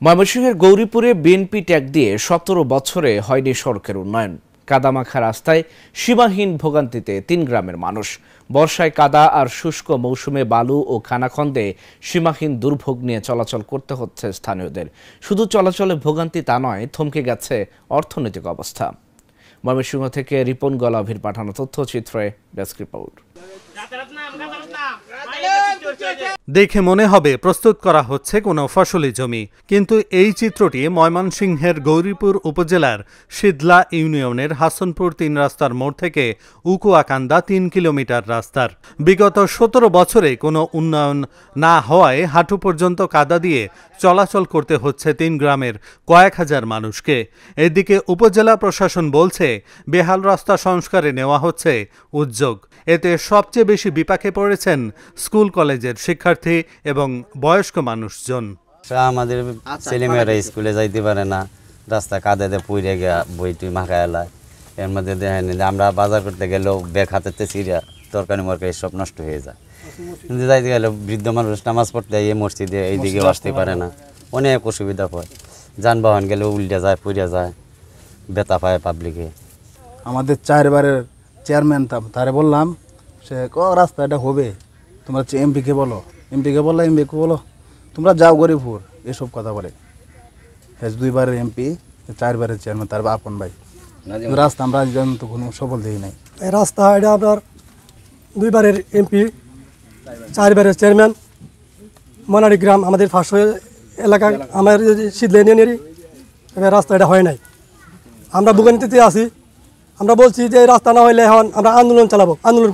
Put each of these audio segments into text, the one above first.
ময়মনসিংহের গৌরীপুরে BNP tag দিয়ে ১৭ বছরে হয়নি সড়কের উন্নয়ন। কাদামাখা রাস্তায় সীমাহীন ভোগান্তিতে ৩ গ্রামের মানুষ। বর্ষায় কাদা আর শুষ্ক মৌসুমে বালু ও খানাখন্দে সীমাহীন দুর্ভোগ নিয়ে চলাচল করতে হচ্ছে স্থানীয়দের। শুধু চলাচলে ভোগান্তি তা নয়, থমকে গেছে অর্থনৈতিক অবস্থা। ময়মনসিংহ থেকে রিপন গলাভির পাঠানো তথ্যচিত্রে ডেস্ক রিপোর্ট। দেখে মনে হবে প্রস্তুত করা হচ্ছে কোনো ফসলি জমি, কিন্তু এই চিত্রটি ময়মনসিংহের গৌরীপুর উপজেলার সিদলা ইউনিয়নের হাসনপুর ৩ রাস্তার মোড় থেকে উকুয়াকান্দা ৩ কিলোমিটার রাস্তার। বিগত ১৭ বছরে কোনো উন্নয়ন না হওয়ায় হাঁটু পর্যন্ত কাদা দিয়ে চলাচল করতে হচ্ছে ৩ গ্রামের কয়েক হাজার মানুষকে। এদিকে উপজেলা প্রশাসন বলছে বেহাল রাস্তা সংস্কারে নেওয়া হচ্ছে উদ্যোগ। এতে সবচেয়ে বেশি বিপাকে পড়েছেন স্কুল কলেজের শিক্ষার্থী এবং বয়স্ক মানুষজন। আমাদের ছেলেমেয়েরা স্কুলে যাইতে পারে না, রাস্তা কাদাতে পুড়ে গিয়া বইটি মাখায় এলায়। এর মধ্যে দেখেন আমরা বাজার করতে গেলেও ব্যাগ হাতে সিরিয়া তরকারি মরকারি সব নষ্ট হয়ে যায়। কিন্তু যাইতে গেলে বৃদ্ধ মানুষ নামাজ পড়তে এই মসজিদে এইদিকে আসতে পারে না, অনেক অসুবিধা হয়। যানবাহন গেলে উল্টে যায়, পুড়ে যায়, ব্যথা পায় পাবলিকে। আমাদের 4বারের চেয়ারম্যান তারে বললাম, সে রাস্তাটা হবে, তোমরা এমপিকে বলো, এমপিকে বলো তোমরা যাও গরিবপুর, এসব কথা বলে। 2বারের এমপি, 4বারের চেয়ারম্যান, তার আপন ভাই। রাস্তা আমরা তো কোনো সফল দিই নাই। এই রাস্তা এটা আপনার 2বারের এমপি, 4বারের চেয়ারম্যান, মনারি গ্রাম আমাদের ফার্স্ট এলাকা, আমার সিদলা ইউনিয়নেরই রাস্তা এটা হয় নাই। আমরা ভোগান্তিতে আছি। আমরা বলছি যে এই রাস্তা না হইলে এখন আমরা আন্দোলন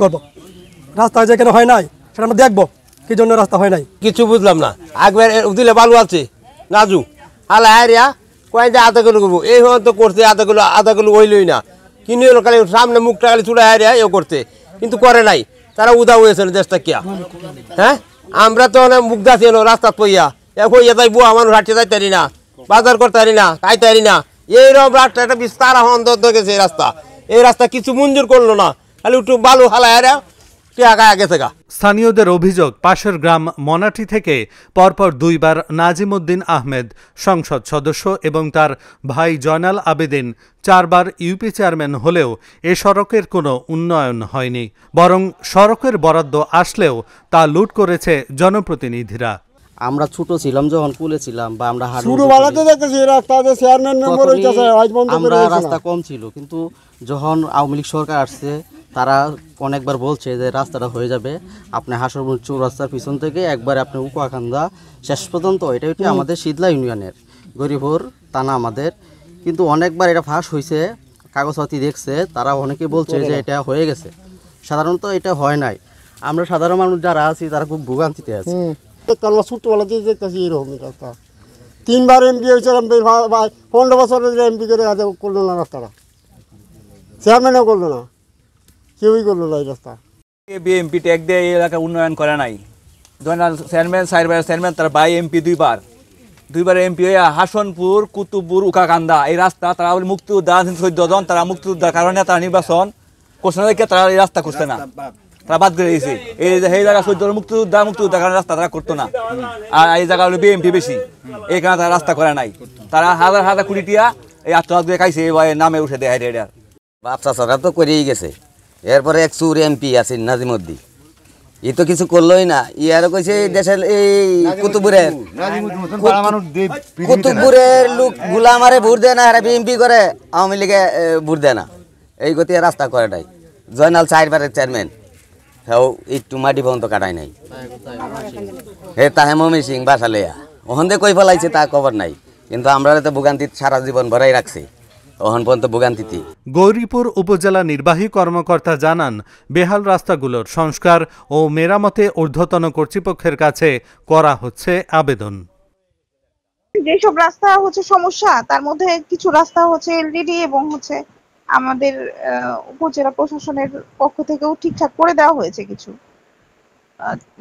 করবো। রাস্তা যেখানে হয় নাই সেটা আমরা দেখবো কি জন্য রাস্তা হয় নাই। কিছু বুঝলাম না। একবার দিলে বালু আছে নাজু হালা হারিয়া কয় যে আধা কিলো করবো, এই তো করছে আধা কিলো হইলই না, কিনে হলো খালি সামনে মুখটা খালি চুড়া হারিয়া এও করতে, কিন্তু করে নাই। তারা উদা হয়েছিল দেশটা কিয়া। হ্যাঁ, আমরা তো মুখ দাসি রাস্তা তৈয়া এখন যাই বুয়া মানুষ হাঁটতে যাইতে পারি না, বাজার করতে পারি না, খাইতে পারি না। এইরকম রাস্তা একটা বিস্তার অন্তত গেছে এই রাস্তা কিছু মঞ্জুর করলো না, খালি একটু বালু হালা হারিয়া স্থানীয়দের অভিযোগ, পাশের গ্রাম মনাটি থেকে পরপর 2বার নাজিমউদ্দিন আহমেদ সংসদ সদস্য এবং তার ভাই জয়নাল আবেদিন 4বার ইউপি চেয়ারম্যান হলেও এ সড়কের কোনো উন্নয়ন হয়নি, বরং সড়কের বরাদ্দ আসলেও তা লুট করেছে জনপ্রতিনিধিরা। আমরা ছোট ছিলাম যখন কুলে ছিলাম বা আমরা রাস্তা কম ছিল, কিন্তু যখন আওয়ামী লীগ সরকার আসছে তারা অনেকবার বলছে যে রাস্তাটা হয়ে যাবে, আপনি হাসরপুর চৌরাস্তার পিছন থেকে একবারে আপনি উকুয়াকান্দা শেষ পর্যন্ত। এটা হচ্ছে আমাদের সিদলা ইউনিয়নের গরিবপুর থানা আমাদের, কিন্তু অনেকবার এটা ফাঁস হয়েছে, কাগজপাতি দেখছে, তারা অনেকে বলছে যে এটা হয়ে গেছে। সাধারণত এটা হয় নাই। আমরা সাধারণ মানুষ যারা আছি তারা খুব ভোগান্তিতে আছি। ছোটবেলাতে দেখতেছি এরকম রাস্তা। 3বার এমপি হয়েছিলাম, 15 বছরের এমপি করে করলো না রাস্তাটা, চেয়ারম্যানও করলো না, কেউই করলো না এই রাস্তা। বিএমপি ট্যাগ দিয়ে এই এলাকা উন্নয়ন করে নাই। চেয়ারম্যান 4বারের চেয়ারম্যান, তার ভাই এমপি 2বার এমপি হইয়া হাসনপুর, কুতুবপুর, উকাকান্দা এই রাস্তা তারা মুক্তিযোদ্ধা 14 জন, তারা মুক্তিযোদ্ধার কারণে তারা নির্বাচন করছে না, তারা এই রাস্তা করছে না, তারা বাদ করে দিয়েছে। এই জায়গা 14 মুক্তিযোদ্ধার কারণে রাস্তা তারা করতো না, আর এই জায়গা হলো বিএমপি বেশি, এই কারণে তারা রাস্তা করে নাই। তারা হাজার হাজার কোটি টিয়া এই আত্মহাত দিয়ে খাইছে, নামে উঠে দেয়। বাপসা সরকার তো করেই গেছে। এরপরে এক চুর এমপি আছে নাজিমউদ্দিন, ই তো কিছু করলোই না। ইয়ারও কইছে দেশের এই কুতুবপুরের লোক গুলা আমারে ভোট দেয় না, এরা বিএমপি করে, আওয়ামী লীগে ভোট দেয় না, এই গতি রাস্তা করে নাই। জয়নাল 4বারের চেয়ারম্যান, হ্যাঁ একটু মাটি পর্যন্ত কাটাই নাই। হে তাহে মমি সিং বাসা লেয়া ওখান কই ফেলাইছে তা খবর নাই, কিন্তু আমরা তো ভোগান্তি সারা জীবন ভরাই রাখছি, ওখান পর্যন্ত ভোগান্তিতে। গৌরীপুর উপজেলা নির্বাহী কর্মকর্তা জানান, বেহাল রাস্তাগুলোর সংস্কার ও মেরামতে ঊর্ধ্বতন কর্তৃপক্ষের কাছে করা হচ্ছে আবেদন। যেসব রাস্তা সমস্যা, তার মধ্যে কিছু রাস্তা এলডিডি এবং আমাদের উপজেলা প্রশাসনের পক্ষ থেকেও ঠিকঠাক করে দেওয়া হয়েছে কিছু।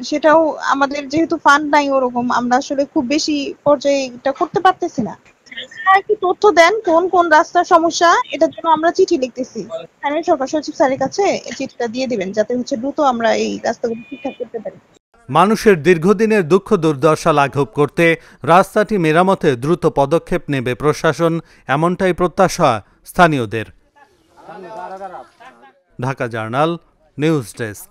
সেটাও আমাদের যেহেতু ফান্ড নাই ওরকম, আমরা আসলে খুব বেশি পর্যায়ে এটা করতে পারতেছি না। একটু তথ্য দেন কোন কোন রাস্তার সমস্যা, এটার জন্য আমরা চিঠি লিখতেছি। স্থানীয় সরকার সচিব স্যারের কাছে চিঠিটা দিয়ে দিবেন, যাতে দ্রুত আমরা এই রাস্তাগুলো ঠিকঠাক করতে পারি। মানুষের দীর্ঘদিনের দুঃখ দুর্দশা লাঘব করতে রাস্তাটি মেরামতে দ্রুত পদক্ষেপ নেবে প্রশাসন, এমনটাই প্রত্যাশা স্থানীয়দের। Dhaka journal, news desk.